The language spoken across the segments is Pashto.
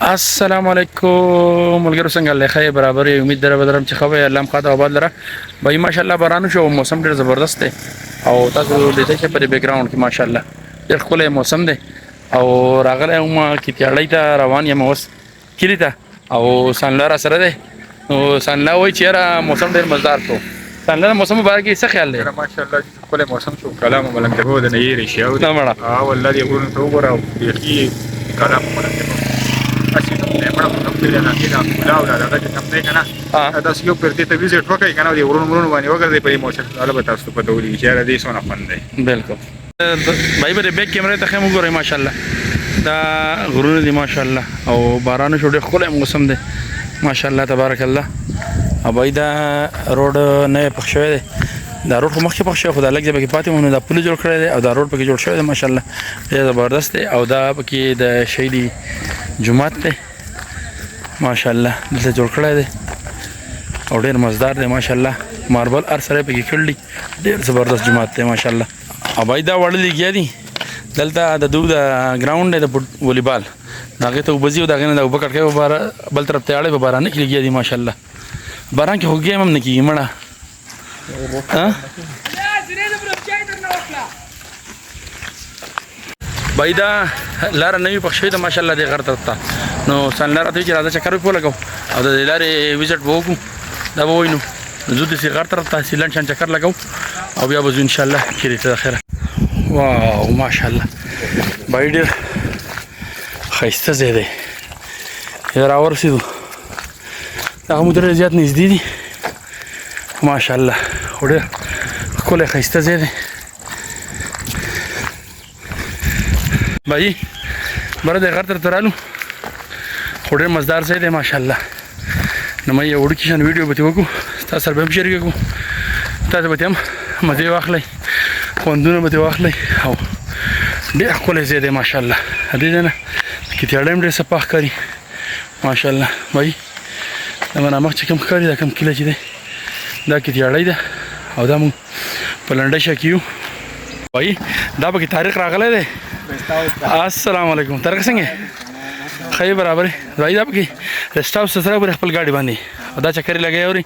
السلام علیکم ملګرو څنګه له خیر برابر امید درم چې خو الله مخاطه آباد لره بای ماشاءالله باران شو موسم ډیر زبردست دی او تاسو لیدئ چې په بیک گراوند کې ماشاءالله ډیر ښکلی موسم دی او راغلی هم کیتیاړی ته روان یم اوس کلي ته او سانله را سره دی نو سانله وایي چې یاره موسم ډیر مزدار شو سانله موسم مبارک یې څه خیال دی ماشاءالله ښکلی موسم شو کلام ملنګ د نه یې ریشیا نه مړه والله دې غوړو ته وګوره او بیخي کلام ملنګ اسی ته مړه په خپل نه کې دا کلاو دا چې کوم دی کنه دا یو پرته ته ویزټ وکړي کنه دی ورونو باندې وګرځي په موشن البته تاسو په ډول چې را دي سونه خوند دی بالکل بای به بیک کیمرې ته هم وګورئ ماشاءالله دا غرونه دي ماشاءالله او باران شو ډېر ښکلی موسم دی ماشاءالله تبارک الله او بای دا روډ نه پخ شوی دی دا روډ خو مخکې پخ شوی خو دا لږ ځای پکې پاتې و نو دا پل جوړ کړی دی او دا روډ پکې جوړ شوی دی ماشاءالله ډېر زبردست دی او دا پکې د شهیدي جومات دی ماشاءالله دلته جوړ کړی دی او ډېر مزدار دی ماشاءالله ماربل هر سړی پکې کړي دي ډېر زبردست جومات دی ماشاءالله او بای دا وړه لګیا دي دلته د دوی د ګراوند دی د والیبال هغې ته اوبه ځي او د هغې نه د اوبه کړکۍ بل طرف ته اړی په بارانه کې لګیا دي ماشاءالله باران کې خو ګیم هم نه کېږي مړه بای دا لاره نوې پخ شوې ده ماشاءالله دې غر طرف ته نو سانله راته وایي چې راځه چکر وکړو لګو او د دې لارې وزټ به وکړو دا به وایي نو ځو داسې غر طرف ته هسې لنډ شان چکر لګو او بیا به ځو انشاءالله کلي ته د خیره واو ماشاءالله بای ډېر ښایسته ځای دی راورسېدو دغه مو ډېر زیات نږدې دي ماشاءالله خو ډېر ښکلی ښایسته ځای دی بای بره د غر طرف ته رالو خو ډېر مزدار ځای دی ماشاءالله نو مې یو وړوکي شان ویډیو به ترې وکړو تاسو سره به هم شریکه کړو تاسو به ترې هم مزې واخلئ خوندونه به ترې واخلئ او ډېر ښکلی ځای دی ماشاءالله دې ځای نه کیتیاړی هم ډېر صفا ښکاري ماشاءالله بای د منامخ چې کوم ښکاري دا کوم کلی چې دی دا کیتیاړی ده او دا موږ په لنډه شا کې یو بای دا پکې تاریخ راغلی دی السلام علیکم طارق څنګه ښه برابر بای دا پکې رسټ هاوس سره پرې خپل ګاډي باندې او دا چکرې لګوي اوري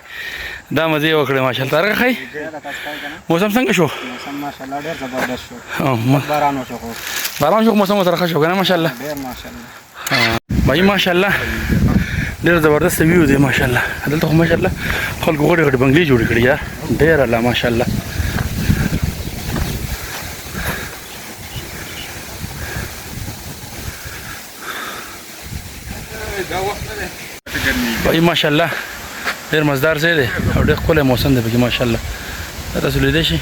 دا مزې وکړې ماشاءالله طارق ښه موسم څنګه شو ماشاءالله ډېر زبردست شو باران شو موسم سره ښه شو که نه ماشاءالله ډېر ماشاءالله بای ماشاءالله ډېر زبردست ویو دی ماشاءالله دلته خو ماشاءالله خلکو غټې غټې بنګلې جوړې کړي یار ډېر الله ماشاءالله بای ماشاءالله ډېر مزدار ځای دی او ډېر ښکلی موسم دی پکې ماشاءالله دا تاسو لیدی شئ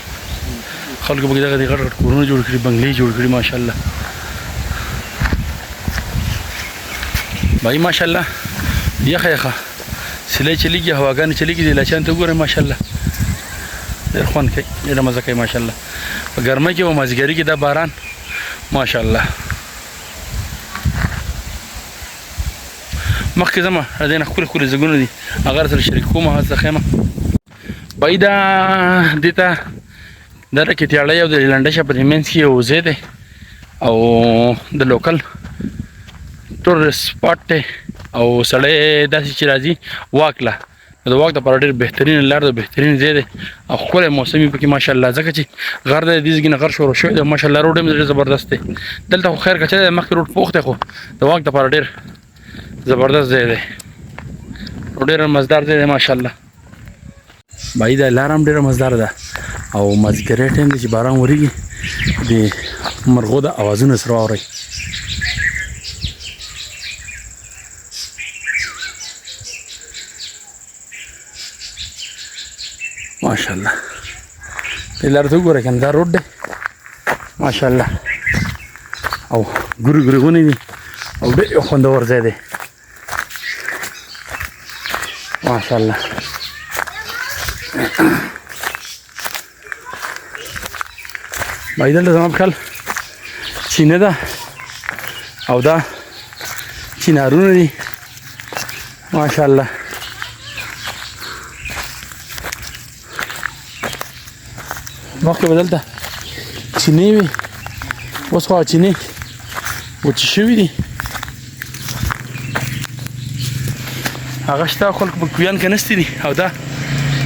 خلکو پکې دغه غټ غټ کورونه جوړ کړي بنګلې جوړ کړي ماشاءالله بای ماشاءالله یخه یخه سیلۍ چلیږي هواګانې چلیږي د لاچیانو ته وګورئ ماشاءالله ډېر خوند کوي ډېره مزه کوي ماشاءالله په ګرمۍ کې او مازدیګري کې دا باران ماشاءالله مخکې ځمه د دې نه ښکلي ښکلي ځایونه دي هغه سره شریک کوم هغه څه ښیمه بای دا دې ته دا د کیتیاړی او د لنډه په دې منځ کې یو ځای دی او د لوکل ټورسټ سپاټ دی او سړی داسې چې راځي واک له د واک دپاره ډېر بهترین لار ده بهترین ځای دی او ښکلی موسم وي پکې ماشاءالله ځکه چې غر دی دې ځای نه غر شروع شوی دی ماشاءالله روډ هم ډېر زبردست دی دلته خو خیر کچه دی مخکې روډ پوخ دی خو د واک دپاره ډېر زبردست ځای دی ډېر مزدار ځای دی ماشاءالله بای دا لار هم ډېره مزدار ده او مازدیګری ټایم دی چې باران ورېږي د مرغو د اوازونه سره واورئ ماشاءالله دې لارې ته وګورئ کنه دا روډ دی ماشاءالله او ګوري ګوري ونې دي او ډېر خوندور ځای دی ماشاءالله بای دلته زما په خیال چینه ده او دا چینارونه دي ماشاءالله مخکې به دلته چینې وي اوس خو چینې وچې شوي دي هغه شته خلک په کویان کې نستی دي او دا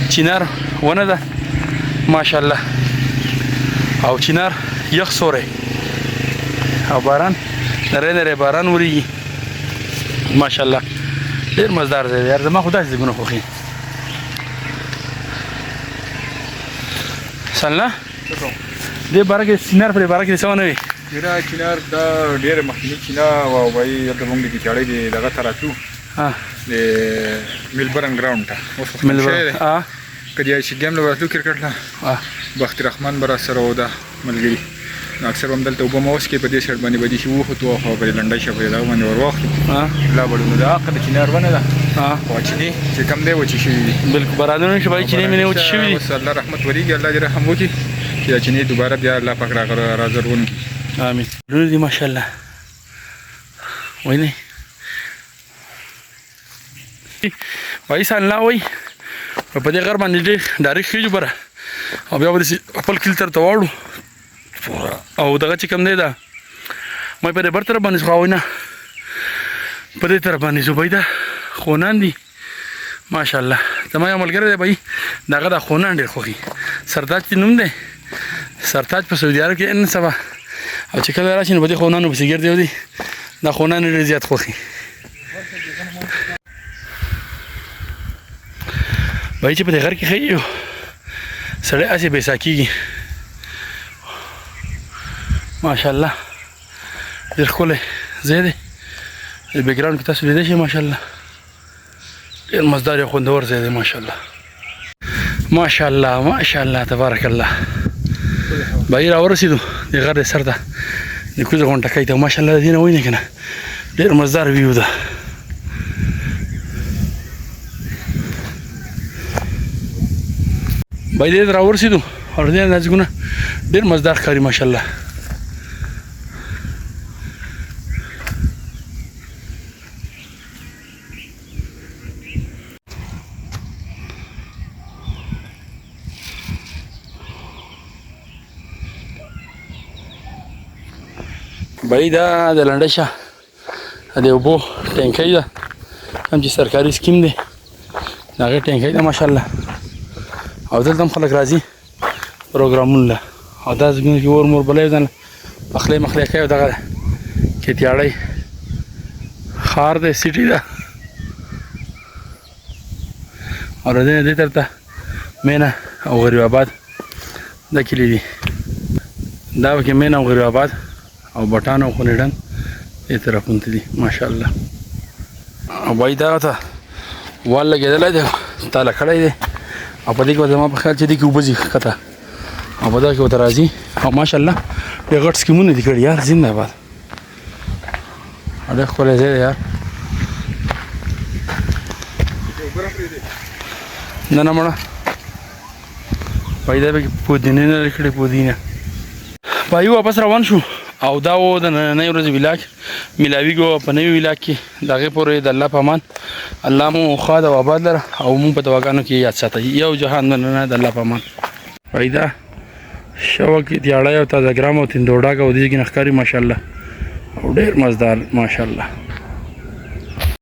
چینار ونه ده ماشاءالله او چینار یخ سوری او باران نری نری باران وریږي ماشاءالله ډېر مزدار دی یار زما خو داسې ځایونه خوښي سلنا دې باره کې چینار پرې باره کې څه ونه وي چینار دا ډېر مخکیني چینه او وایي دلته موږ د چاړې د دغه ته راتلو د میلبرن ګراوند ته اوس ملبورن که د ایسي ګیم له راتلو کرکټ له بختي رحمان به راسره و ده ملګري اکثر هم دلته اوبه مه وڅکې په دې سایډ باندې به دې شي وخوتو او پرې لنډی شه پرې دغه باندې ور واخلو لا بړو نو د حقه د چینار ونه ده وچني چې کم دی وچې شوي دي بالکل برادرونه چې بای چینې مې وچې شوي دي بس الله رحمت ورېږي الله دې رحم وکړي چې دا چینې دوباره بیا الله پاک رازرغون کړي امين لونه دي ماشاءالله ویني وای سان لا وای په دې غر باندې دې ډایرکټ خېجو بره او بیا به خپل کل تر ته واړو او دغه چې کوم دی دا مې په دې بر طرف باندې خو نه په دې طرف باندې زبیده خونان دي ماشاءالله زما یو ملګری دی بھائی دغه د خونان ډېر خوښي سرداج چې نوم دی سرداج په سعودي عرب کې ان سبا او چې کله راشي نو په دې خونانو پسې ګرځي ودي دا خونان ډېر زیات خوښي بھائی چې په دې غر کې خېږي سړی هسې بېسا کېږي ماشاءالله ډېر ښکلی ځای دی بیک ګراونډ کې تاسو لیدی شئ ماشاءالله ډېر مزدار او خوندور ځای دی ماشاءالله ماشاءالله ماشاءالله تبارک الله بھائی راورسېدو د غر د سر ته د کوزه غونډکۍ ته ماشاءالله د دې نه وینې که نه ډېر مزدار ویو ده بھائی دې راورسېدو او د دې نازکونه ډېر مزدار ښکاري ماشاءالله بھائی دا د لنډۍ شه د اوبو ټینکۍ ده کوم چې سرکاري سکیم دی د هغې ټینکۍ ده ماشاءالله او دلته هم خلک راځي پروګرامونه له او دا ځایونه کې اور مور بلی یو ځان پخلی مخلی کوي او دغه ده کیتیاړی ښار دی سټي ده او د دې طرف ته مینه او غریب آباد دا کلي دي دا پکې مینه او غریب آباد او بټان او خونیډنګ دې طرفونه ته دي ماشاءالله او بھائی دغه ته وال لګېدلی دی تاله کړی دی او په دې کې به زما په خیال چې دې کې اوبه ځي ښکته او په دغه کې ورته راځي او ماشاءالله ډېر غټ سکیمونه دي کړي یار زنده باد ډېر ښکلی ځای دی یار نه نه مړه بھائی دا پکې پودینه نه لیکلې پودینه بھائی واپس روان شو او دا و د نننۍ ورځې ولاګ میلاویږو په نوي ولاګ کې د هغې پورې د الله په امان الله مو ښاد او آباد لره او مونږ په دواګانو کې یاد ساتئ یو جهان مننه د الله په امان بھائی دا شوق تیاړی او تازه ګرام او تندوډاګ او دې کې نه ښکاري ماشاءالله او ډېر مزدار ماشاءالله